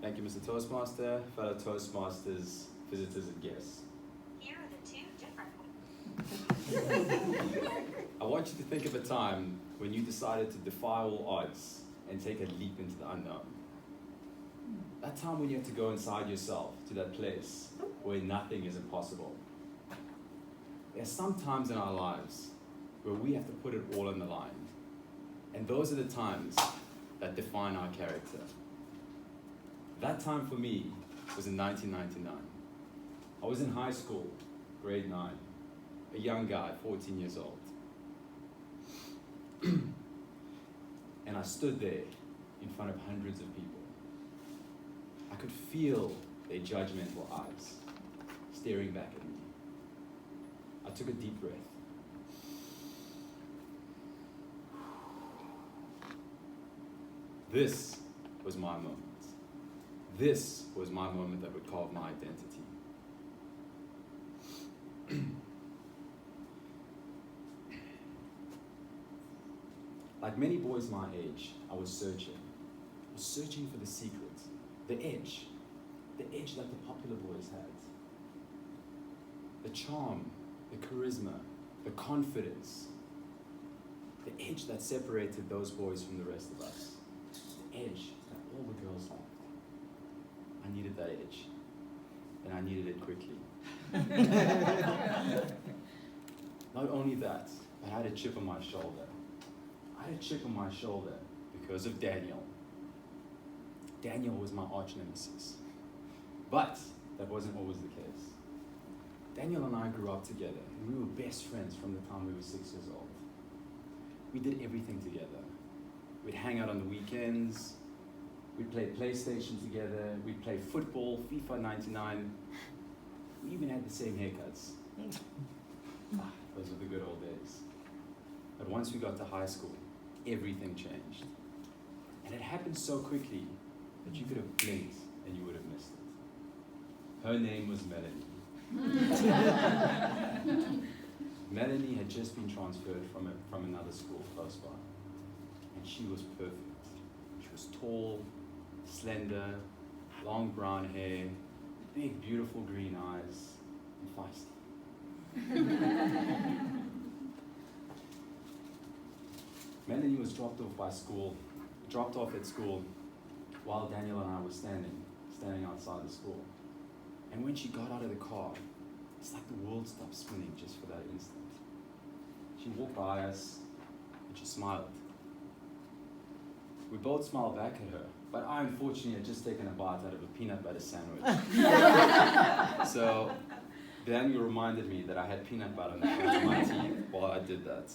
Thank you, Mr. Toastmaster, fellow Toastmasters, visitors and guests. Here are the two different I want you to think of a time when you decided to defy all odds and take a leap into the unknown. That time when you had to go inside yourself to that place where nothing is impossible. There's some times in our lives where we have to put it all on the line. And those are the times that define our character. That time for me was in 1999. I was in high school, grade 9, a young guy, 14 years old. And I stood there in front of hundreds of people. I could feel their judgmental eyes staring back at me. I took a deep breath. This was my moment. This was my moment that would carve my identity. Like many boys my age, I was searching. I was searching for the secret, the edge that the popular boys had. The charm, the charisma, the confidence, the edge that separated those boys from the rest of us. The edge that all the girls liked. I needed that edge, and I needed it quickly. Not only that, I had a chip on my shoulder. I had a chip on my shoulder because of Daniel. Daniel was my arch nemesis. But that wasn't always the case. Daniel and I grew up together, and we were best friends from the time we were 6 years old. We did everything together. We'd hang out on the weekends. We'd play PlayStation together. We'd play football, FIFA 99. We even had the same haircuts. Those were the good old days. But once we got to high school, everything changed. And it happened so quickly that you could have blinked and you would have missed it. Her name was Melanie. Melanie had just been transferred from another school close by. And she was perfect. She was tall, slender, long brown hair, big, beautiful green eyes, and feisty. Melanie was dropped off at school while Daniel and I were standing outside the school. And when she got out of the car, it's like the world stopped spinning just for that instant. She walked by us and she smiled. We both smiled back at her, but I unfortunately had just taken a bite out of a peanut butter sandwich. So Daniel reminded me that I had peanut butter on the front of my teeth while I did that.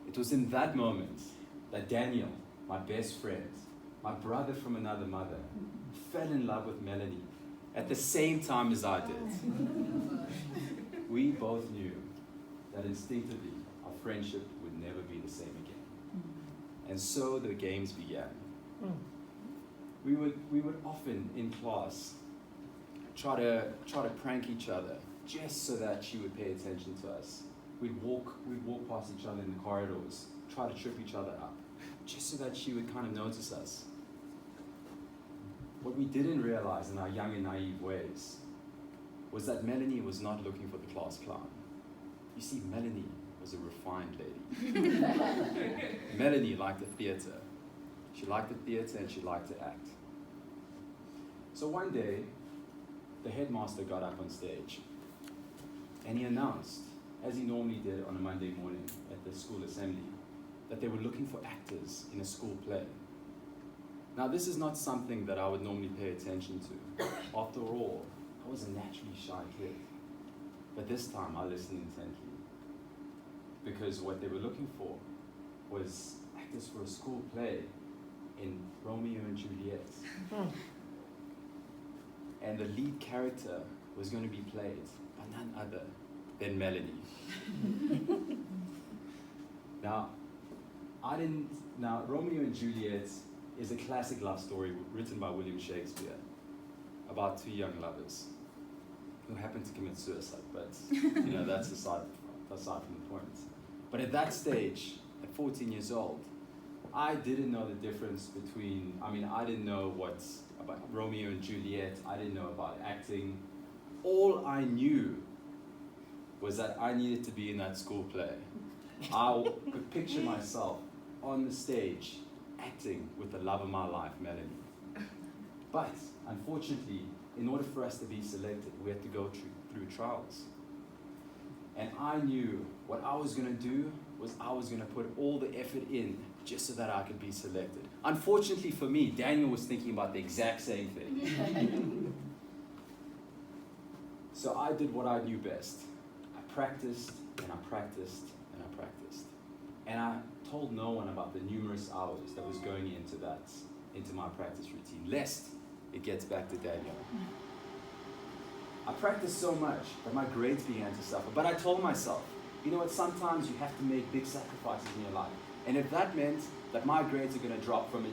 It was in that moment that Daniel, my best friend, my brother from another mother, fell in love with Melanie at the same time as I did. We both knew that instinctively our friendship would never be the same again. And so the games began. We would often in class try to prank each other just so that she would pay attention to us. We'd walk past each other in the corridors, try to trip each other up, just so that she would kind of notice us. What we didn't realize in our young and naive ways was that Melanie was not looking for the class clown. You see, Melanie was a refined lady. Melanie liked the theater. She liked the theater and she liked to act. So one day, the headmaster got up on stage and he announced, as he normally did on a Monday morning at the school assembly, that they were looking for actors in a school play. Now, this is not something that I would normally pay attention to. After all, I was a naturally shy kid. But this time, I listened intently. Because what they were looking for was actors for a school play in Romeo and Juliet. And the lead character was going to be played by none other than Melanie. Now, Romeo and Juliet is a classic love story written by William Shakespeare about two young lovers who happen to commit suicide, but that's aside from the point. But at that stage, at 14 years old, I didn't know the difference between, I didn't know what's about Romeo and Juliet. I didn't know about acting. All I knew was that I needed to be in that school play. I could picture myself on the stage acting with the love of my life, Melanie. But unfortunately, in order for us to be selected, we had to go through trials. And I knew what I was going to do was I was going to put all the effort in just so that I could be selected. Unfortunately for me, Daniel was thinking about the exact same thing. So I did what I knew best. I practiced, and I practiced, and I practiced. And I told no one about the numerous hours that was going into my practice routine, lest it gets back to Daniel. I practiced so much that my grades began to suffer. But I told myself, you know what, sometimes you have to make big sacrifices in your life. And if that meant that my grades are going to drop from a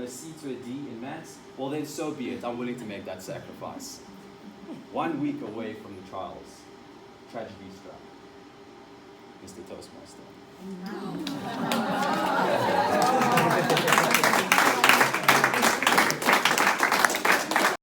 C to a D in maths, well then so be it. I'm willing to make that sacrifice. 1 week away from the trials, tragedy struck. Mr. Toastmaster.